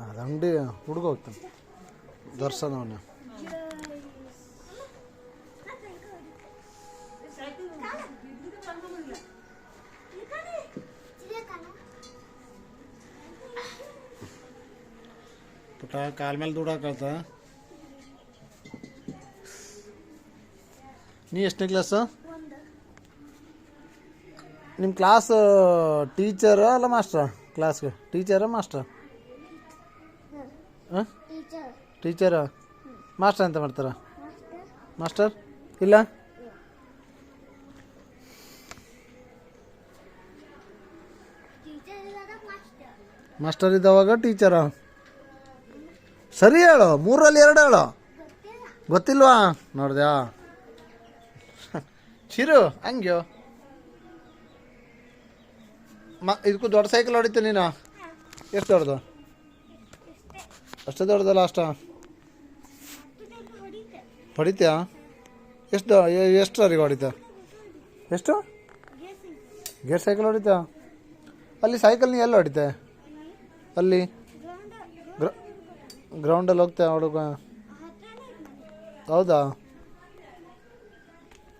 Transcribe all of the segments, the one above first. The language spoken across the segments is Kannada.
ಅದು ಅಂಗಡಿ ಹುಡುಗ ಹೋಗ್ತಾನೆ ದರ್ಶನ ಅವನು. ಪುಟ ಕಾಲ ಮೇಲೆ ದುಡಾಕತ್ತ. ನೀ ಎಷ್ಟನೇ ಕ್ಲಾಸು? ನಿಮ್ಮ ಕ್ಲಾಸ್ ಟೀಚರ ಅಲ್ಲ ಮಾಸ್ಟ್ರ? ಕ್ಲಾಸ್ಗೆ ಟೀಚರ ಮಾಸ್ಟ್ರ? ಹಾಂ ಟೀಚರ. ಮಾಸ್ಟರ್ ಅಂತ ಮಾಡ್ತಾರ? ಮಾಸ್ಟರ್ ಇಲ್ಲ. ಮಾಸ್ಟರ್ ಇದ್ದವಾಗ ಟೀಚರ. ಸರಿ ಹೇಳು, 3ರಲ್ಲಿ 2 ಹೇಳು. ಗೊತ್ತಿಲ್ವಾ? ನೋಡ್ದ್ಯಾ ಚಿರು ಹಂಗ್ಯೋ. ಇದಕ್ಕೂ ದೊಡ್ಡ ಸೈಕಲ್ ಹೊಡಿತೀಯ ನೀನು? ಎಷ್ಟು ದೊಡ್ಡದು? ಅಷ್ಟೇ ದೊಡ್ಡದಲ್ಲ ಅಷ್ಟ ಹೊಡಿತೀಯ? ಎಷ್ಟರವರೆಗೆ ಹೊಡಿತ? ಎಷ್ಟು ಗೇರ್ ಸೈಕಲ್ ಹೊಡಿತೀಯ? ಅಲ್ಲಿ ಸೈಕಲ್ ನೀ ಎಲ್ಲ ಹೊಡಿತೆ? ಅಲ್ಲಿ ಗ್ರೌಂಡಲ್ಲಿ ಹೋಗ್ತಾ ಹುಡುಗ? ಹೌದಾ?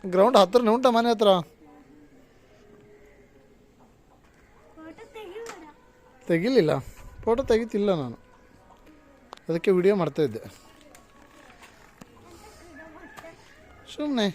ಗ್ರೌಂಡ್ ಹತ್ರನೇ ಉಂಟಾ ಮನೆ ಹತ್ರ? ತೆಗಿಲಿಲ್ಲ, ಫೋಟೋ ತೆಗಿತಿಲ್ಲ ನಾನು, ಅದಕ್ಕೆ ವಿಡಿಯೋ ಮಾಡ್ತಾಯಿದ್ದೆ ಸುಮ್ಮನೆ.